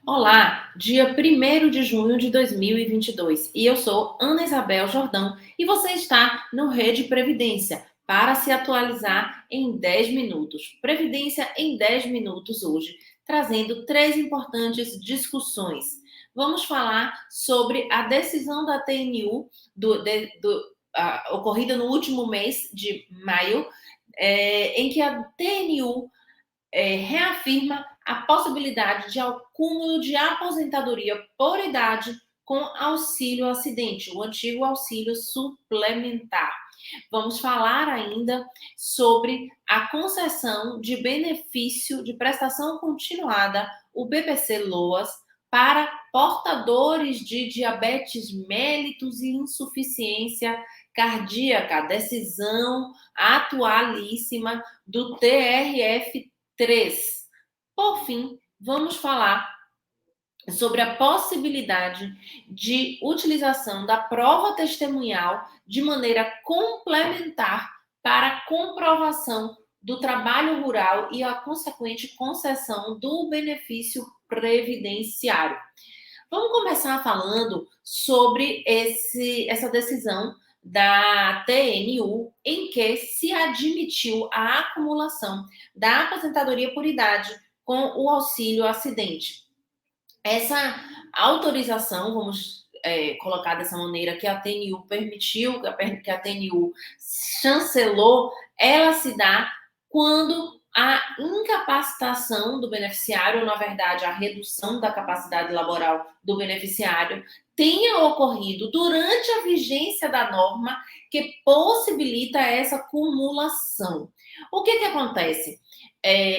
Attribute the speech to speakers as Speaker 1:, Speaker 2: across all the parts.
Speaker 1: Olá, dia 1º de junho de 2022 e eu sou Ana Isabel Jordão e você está no Rede Previdência para se atualizar em 10 minutos. Previdência em 10 minutos hoje, trazendo três importantes discussões. Vamos falar sobre a decisão da TNU ocorrida no último mês de maio, em que a TNU reafirma a possibilidade de acúmulo de aposentadoria por idade com auxílio acidente, o antigo auxílio suplementar. Vamos falar ainda sobre a concessão de benefício de prestação continuada, o BPC-LOAS, para portadores de diabetes mellitus e insuficiência cardíaca, decisão atualíssima do TRF3. Por fim, vamos falar sobre a possibilidade de utilização da prova testemunhal de maneira complementar para comprovação do trabalho rural e a consequente concessão do benefício previdenciário. Vamos começar falando sobre essa decisão da TNU, em que se admitiu a acumulação da aposentadoria por idade com o auxílio acidente. Essa autorização, vamos colocar dessa maneira, que a TNU permitiu, que a TNU chancelou, ela se dá quando a incapacitação do beneficiário, ou na verdade a redução da capacidade laboral do beneficiário, tenha ocorrido durante a vigência da norma que possibilita essa cumulação. O que acontece?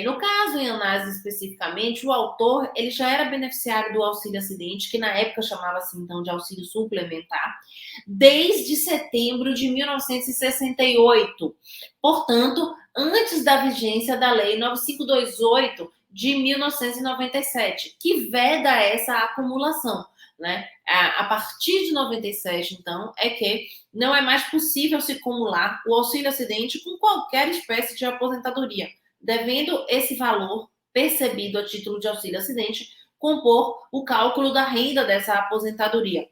Speaker 1: No caso, em análise especificamente, o autor ele já era beneficiário do auxílio acidente, que na época chamava-se então de auxílio suplementar, desde setembro de 1968. Portanto, antes da vigência da Lei 9528 de 1997, que veda essa acumulação. Né? A partir de 97, então, é que não é mais possível se acumular o auxílio acidente com qualquer espécie de aposentadoria, devendo esse valor percebido a título de auxílio acidente compor o cálculo da renda dessa aposentadoria.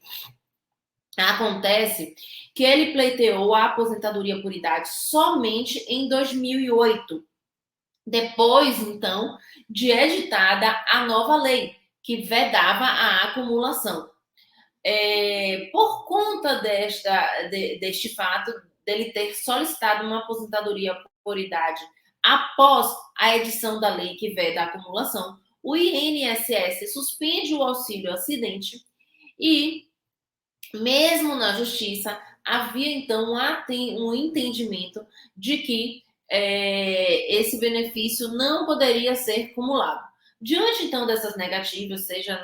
Speaker 1: Acontece que ele pleiteou a aposentadoria por idade somente em 2008, depois, então, de editada a nova lei, que vedava a acumulação. Por conta deste fato, dele ter solicitado uma aposentadoria por idade após a edição da lei que veda a acumulação, o INSS suspende o auxílio acidente e, mesmo na justiça, havia então um entendimento de que esse benefício não poderia ser cumulado. Diante, então, dessas negativas, seja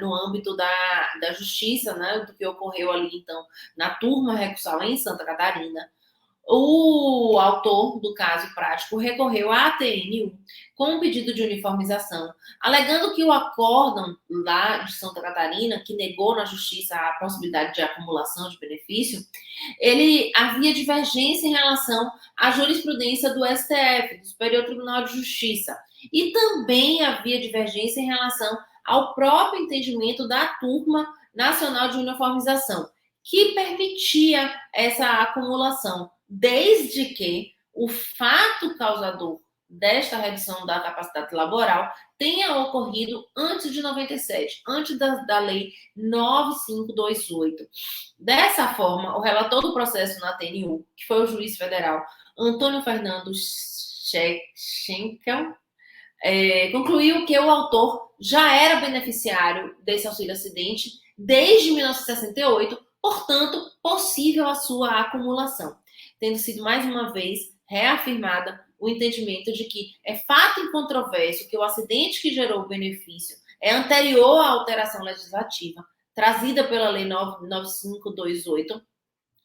Speaker 1: no âmbito da justiça, né, do que ocorreu ali, então, na turma recursal em Santa Catarina, o autor do caso prático recorreu à TNU com um pedido de uniformização, alegando que o acórdão lá de Santa Catarina, que negou na justiça a possibilidade de acumulação de benefício, ele havia divergência em relação à jurisprudência do STF, do Superior Tribunal de Justiça, e também havia divergência em relação ao próprio entendimento da turma nacional de uniformização, que permitia essa acumulação, desde que o fato causador desta redução da capacidade laboral tenha ocorrido antes de 97, antes da Lei 9528. Dessa forma, o relator do processo na TNU, que foi o juiz federal Antônio Fernando Schenkel, concluiu que o autor já era beneficiário desse auxílio acidente desde 1968, portanto, possível a sua acumulação, tendo sido mais uma vez reafirmada o entendimento de que é fato incontroverso que o acidente que gerou o benefício é anterior à alteração legislativa trazida pela Lei 9528,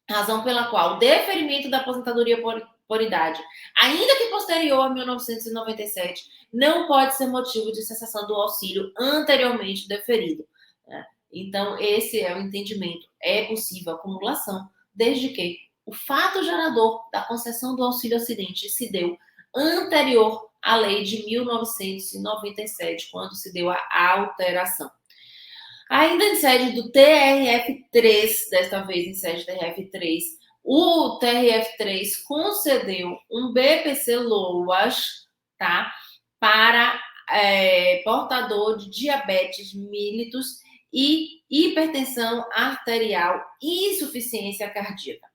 Speaker 1: razão pela qual o deferimento da aposentadoria por idade, ainda que posterior a 1997, não pode ser motivo de cessação do auxílio anteriormente deferido. Né? Então, esse é o entendimento. É possível acumulação, desde que o fato gerador da concessão do auxílio acidente se deu anterior à lei de 1997, quando se deu a alteração. Ainda em sede do TRF3, desta vez em sede do TRF3, o TRF3 concedeu um BPC-LOAS, tá, para portador de diabetes mellitus e hipertensão arterial e insuficiência cardíaca.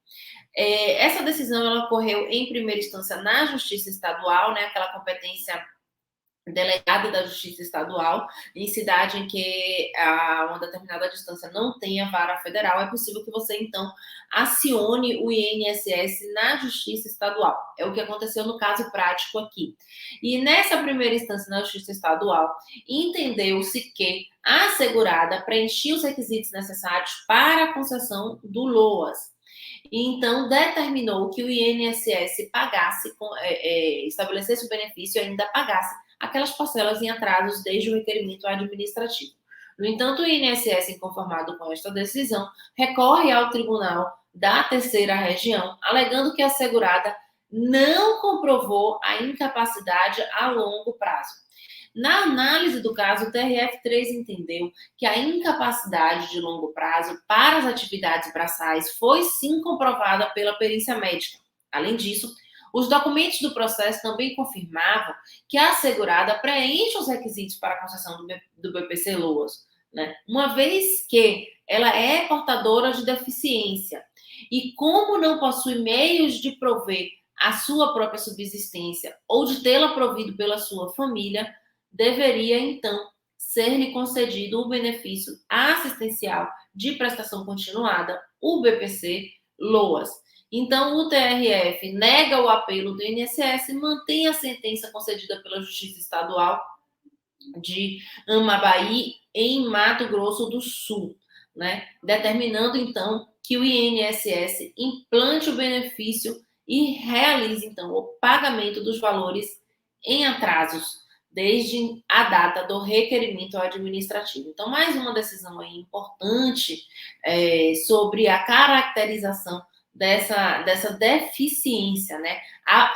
Speaker 1: Essa decisão ela ocorreu em primeira instância na Justiça Estadual, né, aquela competência delegada da Justiça Estadual, em cidade em que uma determinada distância não tenha vara federal, é possível que você, então, acione o INSS na Justiça Estadual. É o que aconteceu no caso prático aqui. E nessa primeira instância na Justiça Estadual, entendeu-se que a segurada preenchia os requisitos necessários para a concessão do LOAS. E então determinou que o INSS pagasse, estabelecesse o benefício e ainda pagasse aquelas parcelas em atrasos desde o requerimento administrativo. No entanto, o INSS, inconformado com esta decisão, recorre ao Tribunal da Terceira Região, alegando que a segurada não comprovou a incapacidade a longo prazo. Na análise do caso, o TRF3 entendeu que a incapacidade de longo prazo para as atividades braçais foi sim comprovada pela perícia médica. Além disso, os documentos do processo também confirmavam que a segurada preenche os requisitos para a concessão do BPC-LOAS, né? Uma vez que ela é portadora de deficiência e como não possui meios de prover a sua própria subsistência ou de tê-la provido pela sua família, deveria, então, ser-lhe concedido o benefício assistencial de prestação continuada, o BPC-LOAS. Então, o TRF nega o apelo do INSS e mantém a sentença concedida pela Justiça Estadual de Amapá, em Mato Grosso do Sul, né? Determinando, então, que o INSS implante o benefício e realize, então, o pagamento dos valores em atrasos, desde a data do requerimento administrativo. Então, mais uma decisão aí importante sobre a caracterização dessa deficiência, né?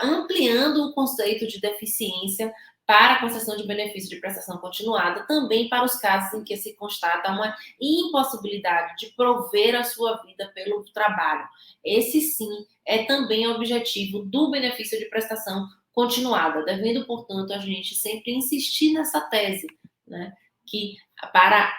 Speaker 1: Ampliando o conceito de deficiência para a concessão de benefício de prestação continuada, também para os casos em que se constata uma impossibilidade de prover a sua vida pelo trabalho. Esse, sim, é também o objetivo do benefício de prestação continuada, devendo, portanto, a gente sempre insistir nessa tese, né? Que para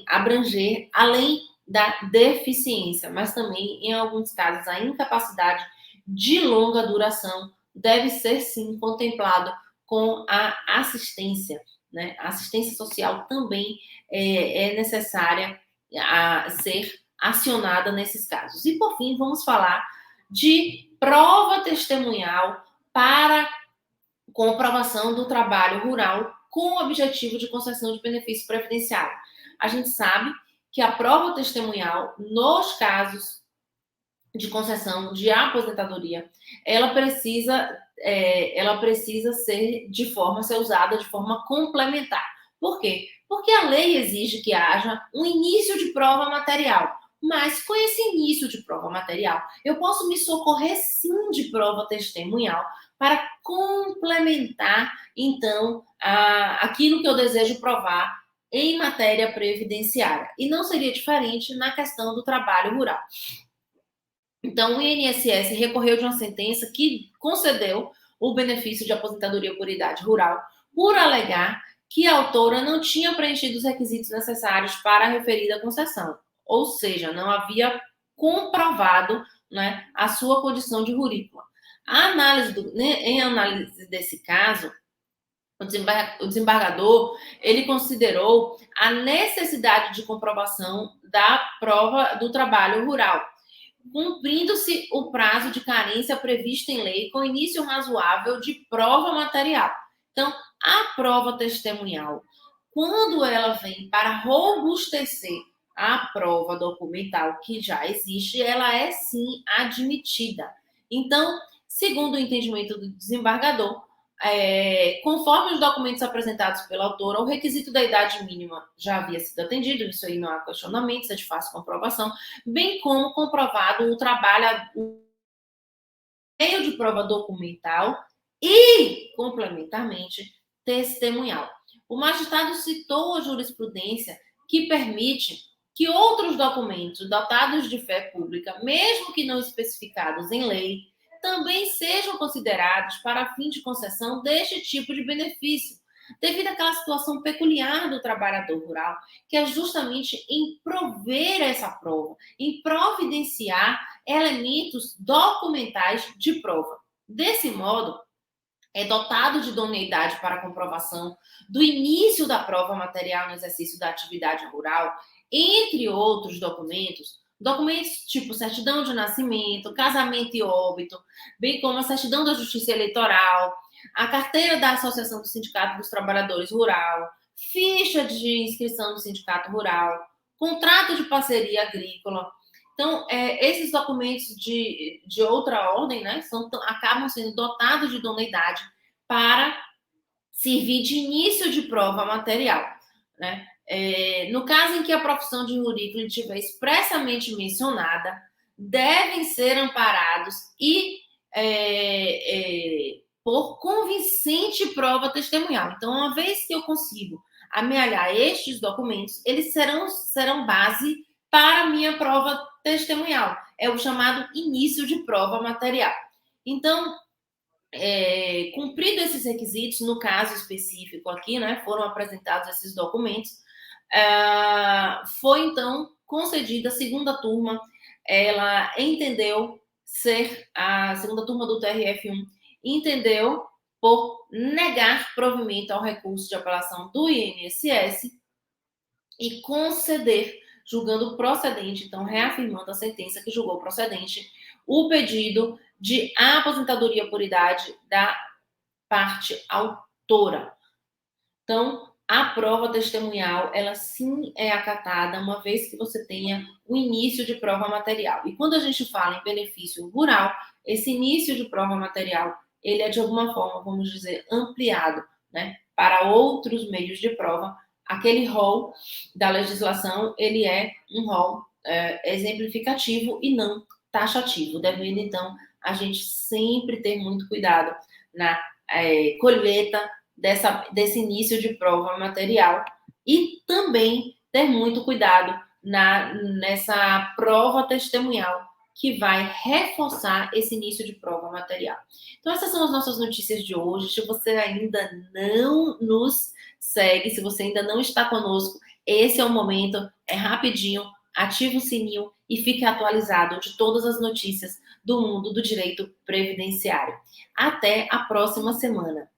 Speaker 1: abranger além da deficiência, mas também, em alguns casos, a incapacidade de longa duração deve ser, sim, contemplado com a assistência, né? A assistência social também é necessária a ser acionada nesses casos. E, por fim, vamos falar de prova testemunhal para comprovação do trabalho rural com o objetivo de concessão de benefício previdenciário. A gente sabe que a prova testemunhal, nos casos de concessão de aposentadoria, ela precisa ser usada de forma complementar. Por quê? Porque a lei exige que haja um início de prova material. Mas com esse início de prova material, eu posso me socorrer sim de prova testemunhal para complementar, então, aquilo que eu desejo provar em matéria previdenciária. E não seria diferente na questão do trabalho rural. Então, o INSS recorreu de uma sentença que concedeu o benefício de aposentadoria por idade rural por alegar que a autora não tinha preenchido os requisitos necessários para a referida concessão, ou seja, não havia comprovado, né, a sua condição de rurícola. Em análise desse caso, o desembargador ele considerou a necessidade de comprovação da prova do trabalho rural, cumprindo-se o prazo de carência previsto em lei com início razoável de prova material. Então, a prova testemunhal, quando ela vem para robustecer a prova documental que já existe, ela é sim admitida. Então, segundo o entendimento do desembargador, conforme os documentos apresentados pela autora, o requisito da idade mínima já havia sido atendido, isso aí não há questionamento, isso é de fácil comprovação, bem como comprovado o meio de prova documental e, complementarmente, testemunhal. O magistrado citou a jurisprudência que permite que outros documentos dotados de fé pública, mesmo que não especificados em lei, também sejam considerados para fim de concessão deste tipo de benefício, devido àquela situação peculiar do trabalhador rural, que é justamente em prover essa prova, em providenciar elementos documentais de prova. Desse modo, é dotado de idoneidade para comprovação do início da prova material no exercício da atividade rural, entre outros documentos, documentos tipo certidão de nascimento, casamento e óbito, bem como a certidão da Justiça Eleitoral, a carteira da Associação do Sindicato dos Trabalhadores Rural, ficha de inscrição do Sindicato Rural, contrato de parceria agrícola. Então, esses documentos de outra ordem, né, acabam sendo dotados de idoneidade para servir de início de prova material, né? No caso em que a profissão de jurídico estiver expressamente mencionada, devem ser amparados e por convincente prova testemunhal. Então, uma vez que eu consigo amealhar estes documentos, eles serão base para a minha prova testemunhal. É o chamado início de prova material. Então, cumprido esses requisitos, no caso específico aqui, né, foram apresentados esses documentos, foi então concedida a segunda turma. Ela entendeu ser a segunda turma do TRF1, entendeu por negar provimento ao recurso de apelação do INSS e conceder, julgando procedente, então reafirmando a sentença que julgou procedente, o pedido de aposentadoria por idade da parte autora. Então, a prova testemunhal, ela sim é acatada, uma vez que você tenha o início de prova material. E quando a gente fala em benefício rural, esse início de prova material, ele é de alguma forma, vamos dizer, ampliado, né, para outros meios de prova. Aquele rol da legislação, ele é um rol exemplificativo e não taxativo, devendo, então, a gente sempre ter muito cuidado na colheita desse início de prova material e também ter muito cuidado nessa prova testemunhal que vai reforçar esse início de prova material. Então, essas são as nossas notícias de hoje. Se você ainda não nos segue, se você ainda não está conosco, esse é o momento, é rapidinho, ative o sininho e fique atualizado de todas as notícias do mundo do direito previdenciário. Até a próxima semana.